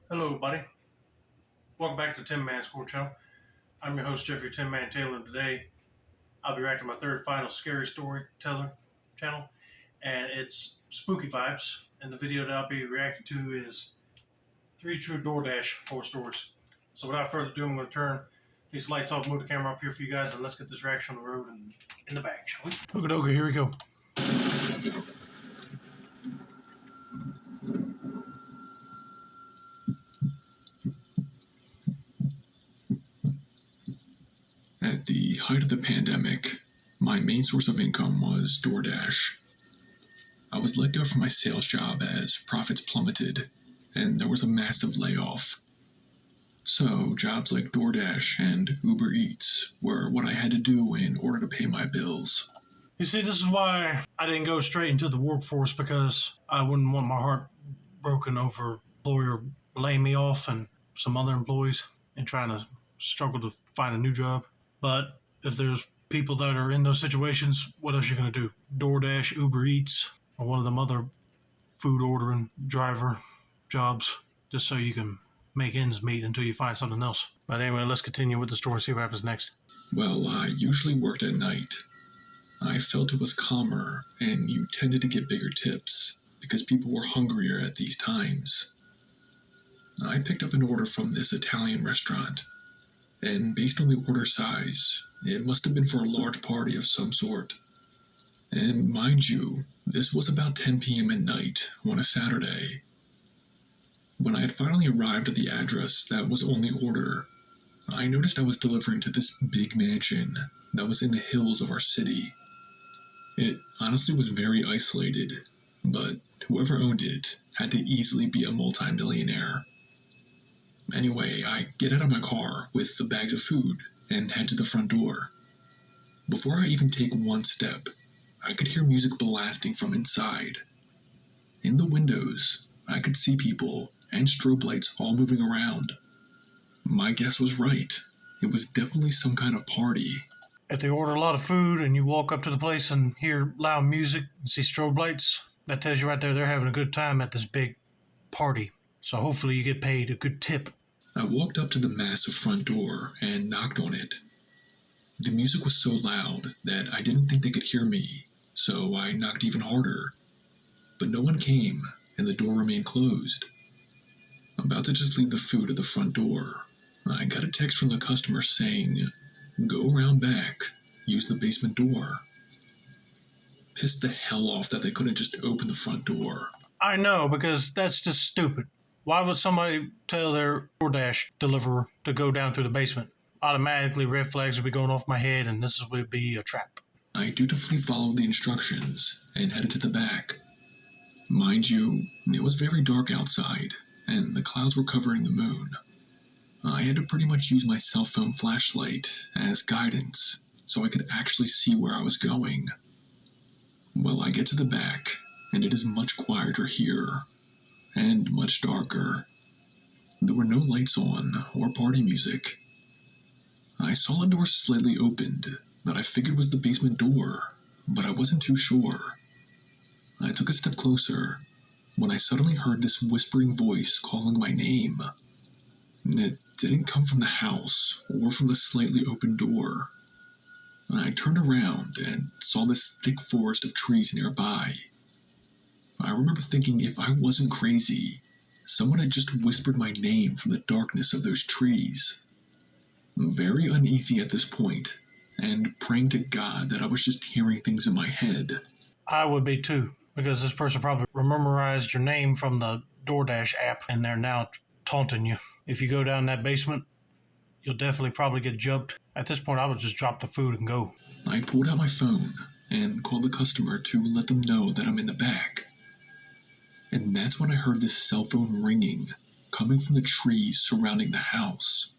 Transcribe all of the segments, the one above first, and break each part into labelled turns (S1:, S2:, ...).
S1: Hello, buddy. Welcome back to Tin Man Score Channel. I'm your host, Jeffrey Tin Man Taylor, and today I'll be reacting to my third final scary storyteller channel, and it's spooky vibes. And the video that I'll be reacting to is 3 True DoorDash horror stories. So without further ado, I'm going to turn these lights off, move the camera up here for you guys, and let's get this reaction on the road and in the bag, shall we? Okay, here we go.
S2: At the height of the pandemic, my main source of income was DoorDash. I was let go from my sales job as profits plummeted, and there was a massive layoff. So, jobs like DoorDash and Uber Eats were what I had to do in order to pay my bills.
S1: You see, this is why I didn't go straight into the workforce, because I wouldn't want my heart broken over employer laying me off and some other employees and trying to struggle to find a new job. But if there's people that are in those situations, what else are you going to do? DoorDash, Uber Eats, or one of them other food ordering driver jobs, just so you can make ends meet until you find something else. But anyway, let's continue with the story and see what happens next.
S2: Well, I usually worked at night. I felt it was calmer, and you tended to get bigger tips because people were hungrier at these times. I picked up an order from this Italian restaurant, and based on the order size, it must have been for a large party of some sort. And mind you, this was about 10 p.m. at night on a Saturday. When I had finally arrived at the address that was on the order, I noticed I was delivering to this big mansion that was in the hills of our city. It honestly was very isolated, but whoever owned it had to easily be a multi-millionaire. Anyway, I get out of my car with the bags of food and head to the front door. Before I even take one step, I could hear music blasting from inside. In the windows, I could see people and strobe lights all moving around. My guess was right. It was definitely some kind of party.
S1: If they order a lot of food and you walk up to the place and hear loud music and see strobe lights, that tells you right there they're having a good time at this big party. So hopefully you get paid a good tip.
S2: I walked up to the massive front door and knocked on it. The music was so loud that I didn't think they could hear me, so I knocked even harder. But no one came, and the door remained closed. About to just leave the food at the front door, I got a text from the customer saying, "Go around back, use the basement door." Pissed the hell off that they couldn't just open the front door.
S1: I know, because that's just stupid. Why would somebody tell their DoorDash deliverer to go down through the basement? Automatically, red flags would be going off my head, and this would be a trap.
S2: I dutifully followed the instructions and headed to the back. Mind you, it was very dark outside, and the clouds were covering the moon. I had to pretty much use my cell phone flashlight as guidance so I could actually see where I was going. Well, I get to the back, and it is much quieter here, and much darker. There were no lights on or party music. I saw a door slightly opened that I figured was the basement door, but I wasn't too sure. I took a step closer when I suddenly heard this whispering voice calling my name. It didn't come from the house or from the slightly open door. I turned around and saw this thick forest of trees nearby. I remember thinking if I wasn't crazy, someone had just whispered my name from the darkness of those trees. Very uneasy at this point, and praying to God that I was just hearing things in my head.
S1: I would be too, because this person probably memorized your name from the DoorDash app, and they're now taunting you. If you go down that basement, you'll definitely probably get jumped. At this point, I would just drop the food and go.
S2: I pulled out my phone and called the customer to let them know that I'm in the back. And that's when I heard this cell phone ringing, coming from the trees surrounding the house.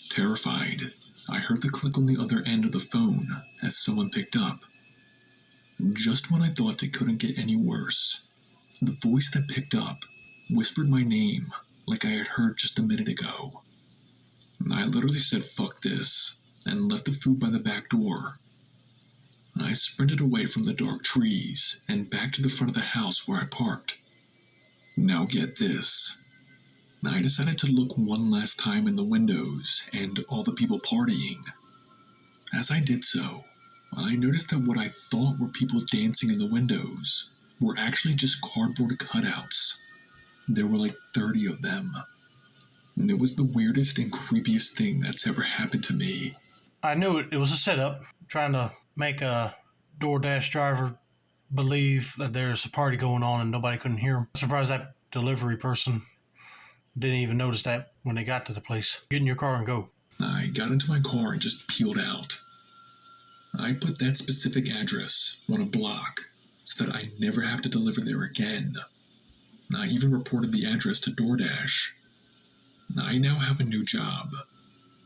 S2: Terrified, I heard the click on the other end of the phone as someone picked up. Just when I thought it couldn't get any worse, the voice that picked up whispered my name like I had heard just a minute ago. I literally said fuck this and left the food by the back door. I sprinted away from the dark trees and back to the front of the house where I parked. Now get this. I decided to look one last time in the windows and all the people partying. As I did so, I noticed that what I thought were people dancing in the windows were actually just cardboard cutouts. There were like 30 of them. And it was the weirdest and creepiest thing that's ever happened to me.
S1: I knew it. It was a setup, trying to make a DoorDash driver believe that there's a party going on and nobody couldn't hear him. I'm surprised that delivery person didn't even notice that when they got to the place. Get in your car and go.
S2: I got into my car and just peeled out. I put that specific address on a block so that I never have to deliver there again. I even reported the address to DoorDash. I now have a new job,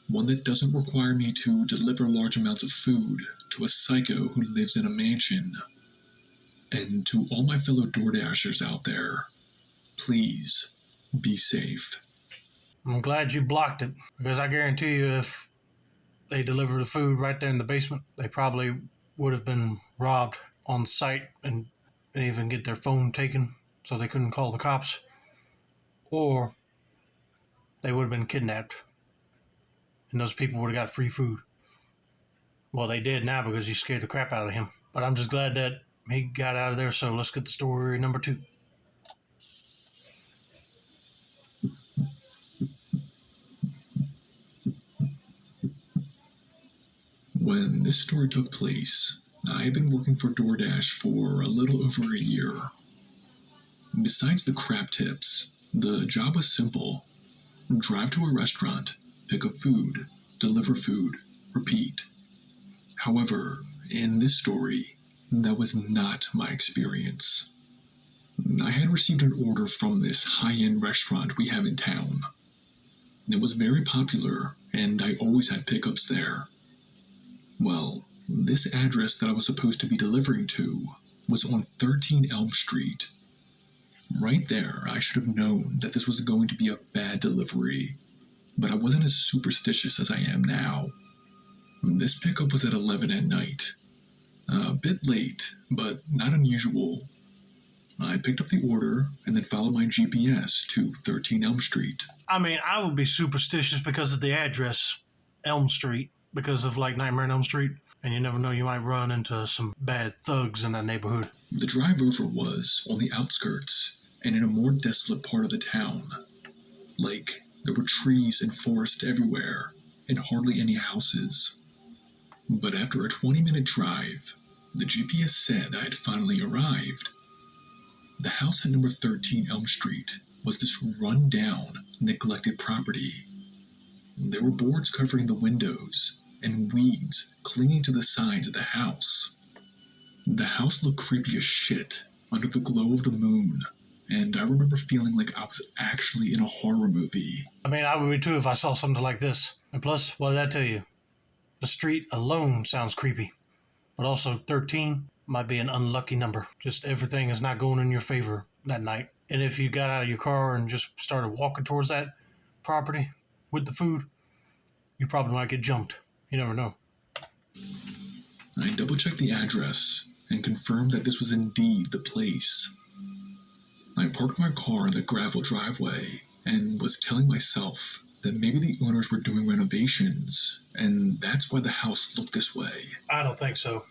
S2: one that doesn't require me to deliver large amounts of food to a psycho who lives in a mansion. And to all my fellow DoorDashers out there, please be safe.
S1: I'm glad you blocked it, because I guarantee you if they delivered the food right there in the basement, they probably would have been robbed on site and even get their phone taken so they couldn't call the cops. Or they would have been kidnapped and those people would have got free food. Well, they did now because you scared the crap out of him. But I'm just glad that he got out of there, so let's get to story number 2.
S2: When this story took place, I had been working for DoorDash for a little over a year. Besides the crap tips, the job was simple. Drive to a restaurant, pick up food, deliver food, repeat. However, in this story, that was not my experience. I had received an order from this high-end restaurant we have in town. It was very popular, and I always had pickups there. Well, this address that I was supposed to be delivering to was on 13 Elm Street. Right there, I should have known that this was going to be a bad delivery, but I wasn't as superstitious as I am now. This pickup was at 11 at night. A bit late, but not unusual. I picked up the order and then followed my GPS to 13 Elm Street.
S1: I mean, I would be superstitious because of the address, Elm Street, because of like Nightmare on Elm Street, and you never know, you might run into some bad thugs in that neighborhood.
S2: The drive over was on the outskirts and in a more desolate part of the town. Like, there were trees and forest everywhere, and hardly any houses. But after a 20-minute drive, the GPS said I had finally arrived. The house at number 13 Elm Street was this run-down, neglected property. There were boards covering the windows, and weeds clinging to the sides of the house. The house looked creepy as shit under the glow of the moon, and I remember feeling like I was actually in a horror movie.
S1: I mean, I would be too if I saw something like this. And plus, what did I tell you? The street alone sounds creepy. But also, 13 might be an unlucky number. Just everything is not going in your favor that night. And if you got out of your car and just started walking towards that property with the food, you probably might get jumped. You never know.
S2: I double-checked the address and confirmed that this was indeed the place. I parked my car in the gravel driveway and was telling myself that maybe the owners were doing renovations, and that's why the house looked this way.
S1: I don't think so.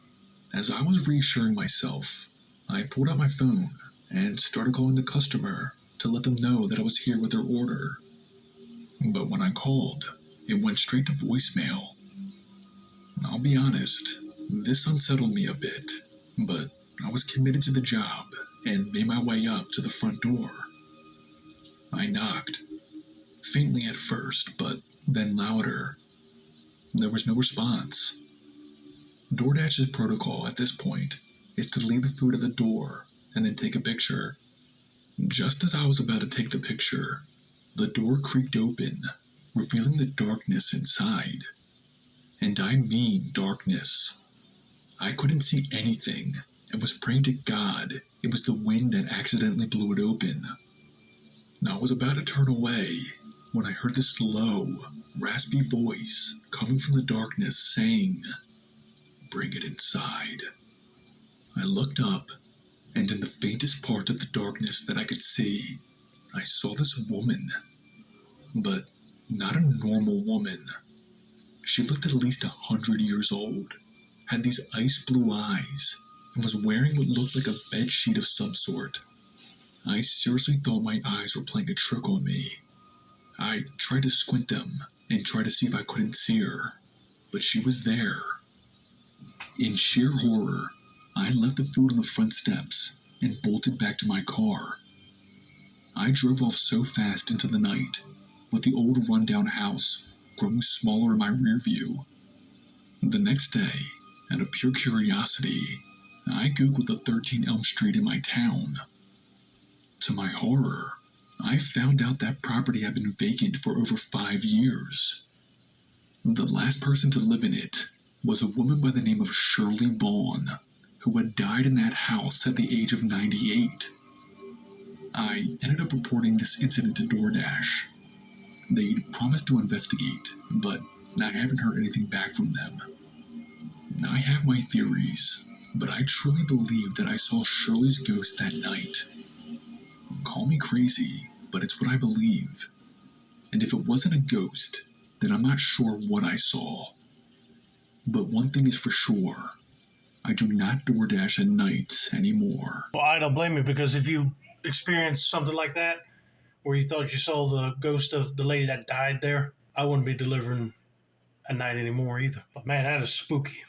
S2: As I was reassuring myself, I pulled out my phone and started calling the customer to let them know that I was here with their order. But when I called, it went straight to voicemail. I'll be honest, this unsettled me a bit, but I was committed to the job and made my way up to the front door. I knocked, faintly at first, but then louder. There was no response. DoorDash's protocol at this point is to leave the food at the door and then take a picture. Just as I was about to take the picture, the door creaked open, revealing the darkness inside. And I mean darkness. I couldn't see anything and was praying to God it was the wind that accidentally blew it open. I was about to turn away when I heard this low, raspy voice coming from the darkness saying, "Bring it inside." I looked up, and in the faintest part of the darkness that I could see, I saw this woman, but not a normal woman. She looked at least 100 years old, had these ice blue eyes, and was wearing what looked like a bed sheet of some sort. I seriously thought my eyes were playing a trick on me. I tried to squint them and try to see if I couldn't see her, but she was there. In sheer horror, I left the food on the front steps and bolted back to my car. I drove off so fast into the night, with the old rundown house growing smaller in my rear view. The next day, out of pure curiosity, I Googled the 13 Elm Street in my town. To my horror, I found out that property had been vacant for over 5 years. The last person to live in it was a woman by the name of Shirley Vaughn, who had died in that house at the age of 98. I ended up reporting this incident to DoorDash. They'd promised to investigate, but I haven't heard anything back from them. I have my theories, but I truly believe that I saw Shirley's ghost that night. Call me crazy, but it's what I believe. And if it wasn't a ghost, then I'm not sure what I saw. But one thing is for sure, I do not DoorDash at nights anymore.
S1: Well, I don't blame you, because if you experienced something like that, where you thought you saw the ghost of the lady that died there, I wouldn't be delivering at night anymore either. But man, that is spooky.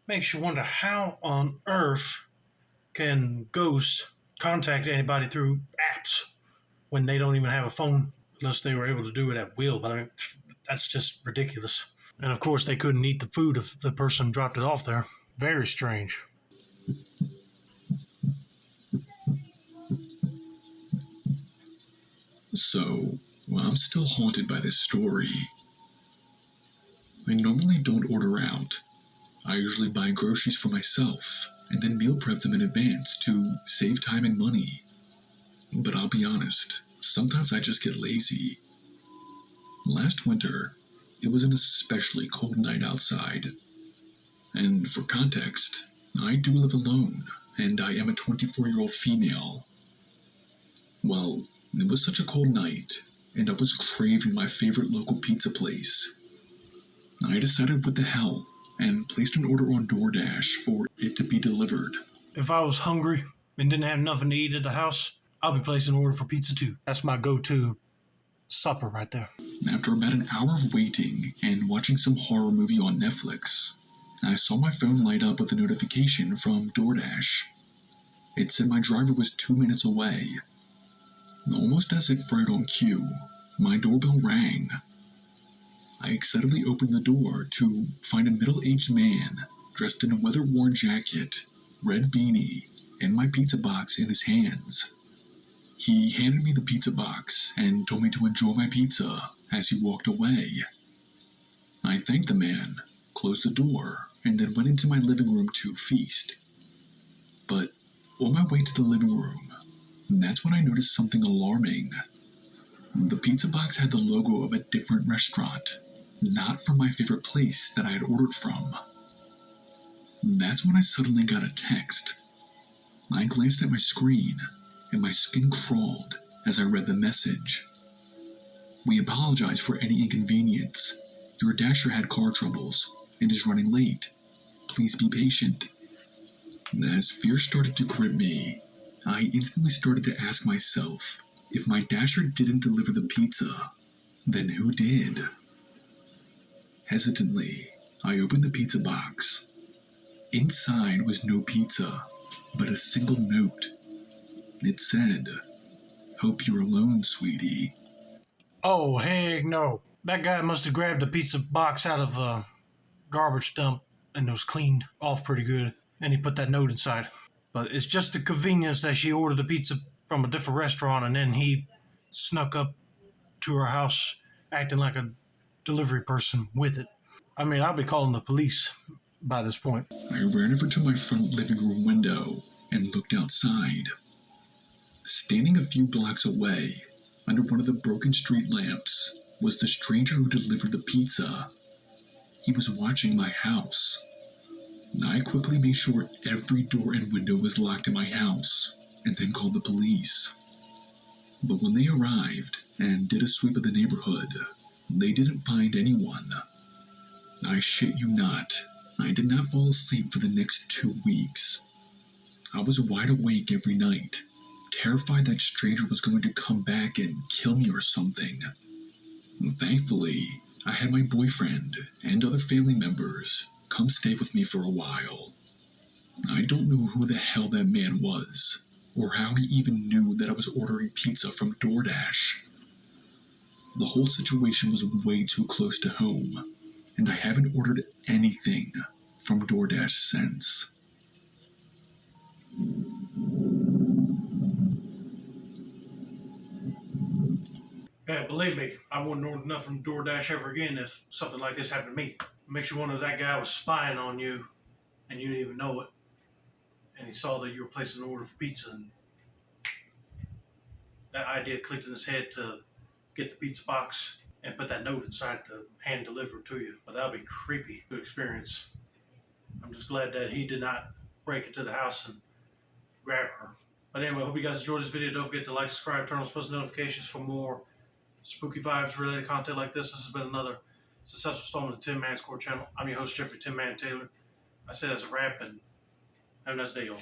S1: Makes you wonder, how on earth can ghosts contact anybody through apps when they don't even have a phone, unless they were able to do it at will. But I mean, that's just ridiculous. And of course, they couldn't eat the food if the person dropped it off there. Very strange.
S2: So, I'm still haunted by this story. I normally don't order out. I usually buy groceries for myself and then meal prep them in advance to save time and money. But I'll be honest, sometimes I just get lazy. Last winter, it was an especially cold night outside. And for context, I do live alone, and I am a 24-year-old female. Well, it was such a cold night, and I was craving my favorite local pizza place. I decided what the hell, and placed an order on DoorDash for it to be delivered.
S1: If I was hungry and didn't have nothing to eat at the house, I'll be placing an order for pizza too. That's my go-to supper right there.
S2: After about an hour of waiting and watching some horror movie on Netflix, I saw my phone light up with a notification from DoorDash. It said my driver was 2 minutes away. Almost as if right on cue, my doorbell rang. I excitedly opened the door to find a middle-aged man dressed in a weather-worn jacket, red beanie, and my pizza box in his hands. He handed me the pizza box and told me to enjoy my pizza as he walked away. I thanked the man, closed the door, and then went into my living room to feast. But on my way to the living room, that's when I noticed something alarming. The pizza box had the logo of a different restaurant, not from my favorite place that I had ordered from. That's when I suddenly got a text. I glanced at my screen, and my skin crawled as I read the message. "We apologize for any inconvenience. Your dasher had car troubles and is running late. Please be patient." As fear started to grip me, I instantly started to ask myself, if my dasher didn't deliver the pizza, then who did? Hesitantly, I opened the pizza box. Inside was no pizza, but a single note. It said, "Hope you're alone, sweetie."
S1: Oh, heck no. That guy must have grabbed the pizza box out of a garbage dump and it was cleaned off pretty good. And he put that note inside. But it's just the convenience that she ordered the pizza from a different restaurant and then he snuck up to her house acting like a delivery person with it. I mean, I'll be calling the police by this point.
S2: I ran over to my front living room window and looked outside. Standing a few blocks away, under one of the broken street lamps, was the stranger who delivered the pizza. He was watching my house. I quickly made sure every door and window was locked in my house, and then called the police. But when they arrived and did a sweep of the neighborhood, they didn't find anyone. I shit you not, I did not fall asleep for the next 2 weeks. I was wide awake every night, terrified that stranger was going to come back and kill me or something. Thankfully, I had my boyfriend and other family members come stay with me for a while. I don't know who the hell that man was, or how he even knew that I was ordering pizza from DoorDash. The whole situation was way too close to home, and I haven't ordered anything from DoorDash since.
S1: Yeah, believe me, I wouldn't order nothing from DoorDash ever again if something like this happened to me. It makes you wonder if that guy was spying on you and you didn't even know it. And he saw that you were placing an order for pizza, and that idea clicked in his head to get the pizza box and put that note inside to hand deliver it to you. But that would be creepy to experience. I'm just glad that he did not break into the house and grab her. But anyway, I hope you guys enjoyed this video. Don't forget to like, subscribe, turn on post notifications for more spooky vibes related content like this. This has been another successful installment of the Tin Man Score channel. I'm your host, Jeffrey Tin Man Taylor. I say that's a wrap, and have a nice day, y'all.